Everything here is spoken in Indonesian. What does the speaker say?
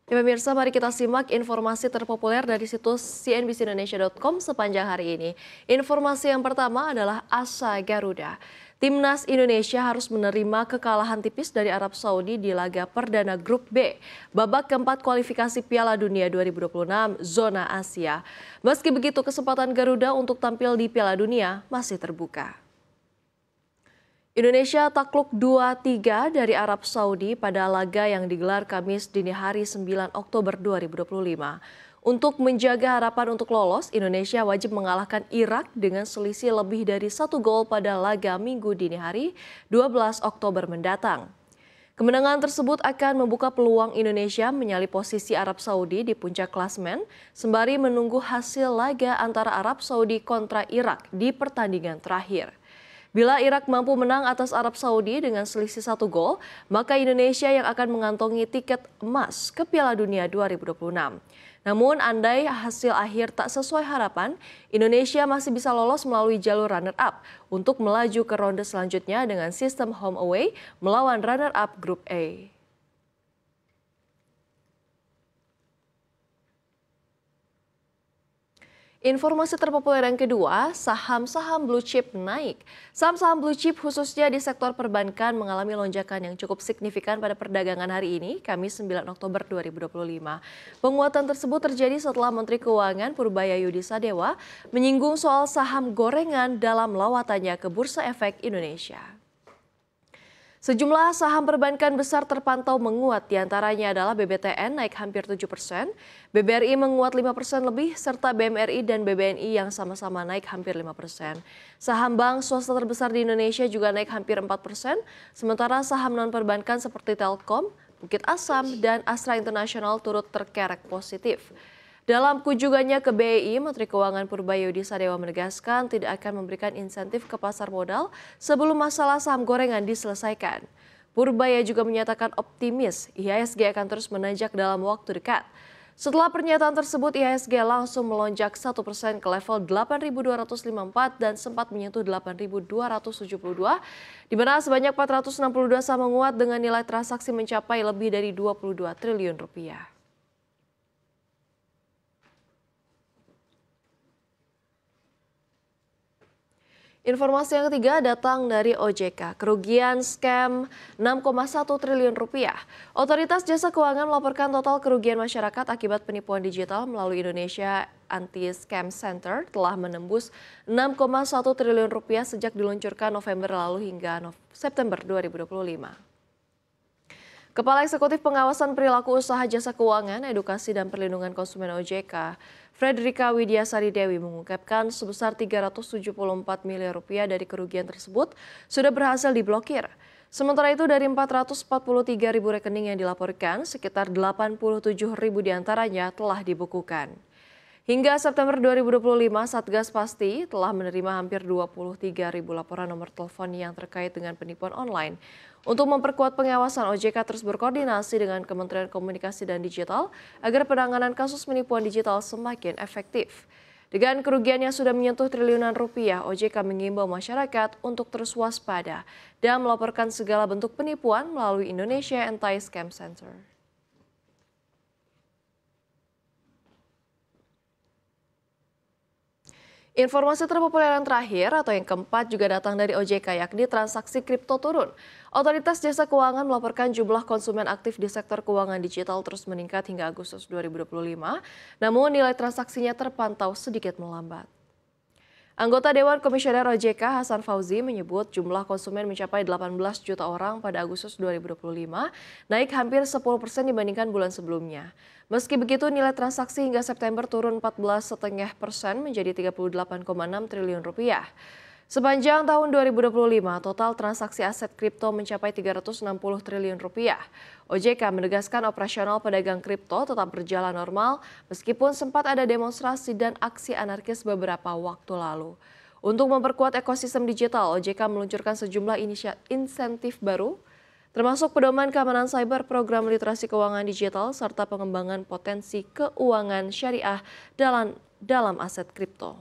Ya pemirsa, mari kita simak informasi terpopuler dari situs cnbcindonesia.com sepanjang hari ini. Informasi yang pertama adalah asa Garuda. Timnas Indonesia harus menerima kekalahan tipis dari Arab Saudi di laga perdana Grup B, babak keempat kualifikasi Piala Dunia 2026 zona Asia. Meski begitu, kesempatan Garuda untuk tampil di Piala Dunia masih terbuka. Indonesia takluk 2-3 dari Arab Saudi pada laga yang digelar Kamis dini hari 9 Oktober 2025. Untuk menjaga harapan untuk lolos, Indonesia wajib mengalahkan Irak dengan selisih lebih dari 1 gol pada laga Minggu dini hari 12 Oktober mendatang. Kemenangan tersebut akan membuka peluang Indonesia menyalip posisi Arab Saudi di puncak klasemen sembari menunggu hasil laga antara Arab Saudi kontra Irak di pertandingan terakhir. Bila Irak mampu menang atas Arab Saudi dengan selisih 1 gol, maka Indonesia yang akan mengantongi tiket emas ke Piala Dunia 2026. Namun andai hasil akhir tak sesuai harapan, Indonesia masih bisa lolos melalui jalur runner-up untuk melaju ke ronde selanjutnya dengan sistem home away melawan runner-up Grup A. Informasi terpopuler yang kedua, saham-saham blue chip naik. Saham-saham blue chip khususnya di sektor perbankan mengalami lonjakan yang cukup signifikan pada perdagangan hari ini, Kamis 9 Oktober 2025. Penguatan tersebut terjadi setelah Menteri Keuangan Purbayayudi Sadewa menyinggung soal saham gorengan dalam lawatannya ke Bursa Efek Indonesia. Sejumlah saham perbankan besar terpantau menguat, diantaranya adalah BBTN naik hampir 7%, BBRI menguat 5% lebih, serta BMRI dan BBNI yang sama-sama naik hampir 5%. Saham bank swasta terbesar di Indonesia juga naik hampir 4%, sementara saham non-perbankan seperti Telkom, Bukit Asam, dan Astra International turut terkerek positif. Dalam kunjungannya ke BEI, Menteri Keuangan Purbayayudi Sadewa menegaskan tidak akan memberikan insentif ke pasar modal sebelum masalah saham gorengan diselesaikan. Purbaya juga menyatakan optimis IHSG akan terus menanjak dalam waktu dekat. Setelah pernyataan tersebut, IHSG langsung melonjak 1% ke level 8.254 dan sempat menyentuh 8.272, di mana sebanyak 462 saham menguat dengan nilai transaksi mencapai lebih dari 22 triliun rupiah. Informasi yang ketiga datang dari OJK, kerugian scam 6,1 triliun rupiah. Otoritas Jasa Keuangan melaporkan total kerugian masyarakat akibat penipuan digital melalui Indonesia Anti-Scam Center telah menembus 6,1 triliun rupiah sejak diluncurkan November lalu hingga September 2025. Kepala Eksekutif Pengawasan Perilaku Usaha Jasa Keuangan, Edukasi dan Perlindungan Konsumen OJK, Fredrika Widiasari Dewi mengungkapkan sebesar 374 miliar rupiah dari kerugian tersebut sudah berhasil diblokir. Sementara itu dari 443 ribu rekening yang dilaporkan, sekitar 87 ribu diantaranya telah dibukukan. Hingga September 2025, Satgas Pasti telah menerima hampir 23 ribu laporan nomor telepon yang terkait dengan penipuan online. Untuk memperkuat pengawasan, OJK terus berkoordinasi dengan Kementerian Komunikasi dan Digital agar penanganan kasus penipuan digital semakin efektif. Dengan kerugian yang sudah menyentuh triliunan rupiah, OJK mengimbau masyarakat untuk terus waspada dan melaporkan segala bentuk penipuan melalui Indonesia Anti-Scam Center. Informasi terpopuler yang terakhir atau yang keempat juga datang dari OJK, yakni transaksi kripto turun. Otoritas Jasa Keuangan melaporkan jumlah konsumen aktif di sektor keuangan digital terus meningkat hingga Agustus 2025, namun nilai transaksinya terpantau sedikit melambat. Anggota Dewan Komisioner OJK Hasan Fauzi menyebut jumlah konsumen mencapai 18 juta orang pada Agustus 2025, naik hampir 10% dibandingkan bulan sebelumnya. Meski begitu, nilai transaksi hingga September turun 14,5% menjadi 38,6 triliun rupiah. Sepanjang tahun 2025, total transaksi aset kripto mencapai 360 triliun rupiah. OJK menegaskan operasional pedagang kripto tetap berjalan normal meskipun sempat ada demonstrasi dan aksi anarkis beberapa waktu lalu. Untuk memperkuat ekosistem digital, OJK meluncurkan sejumlah insentif baru, termasuk pedoman keamanan cyber, program literasi keuangan digital, serta pengembangan potensi keuangan syariah dalam aset kripto.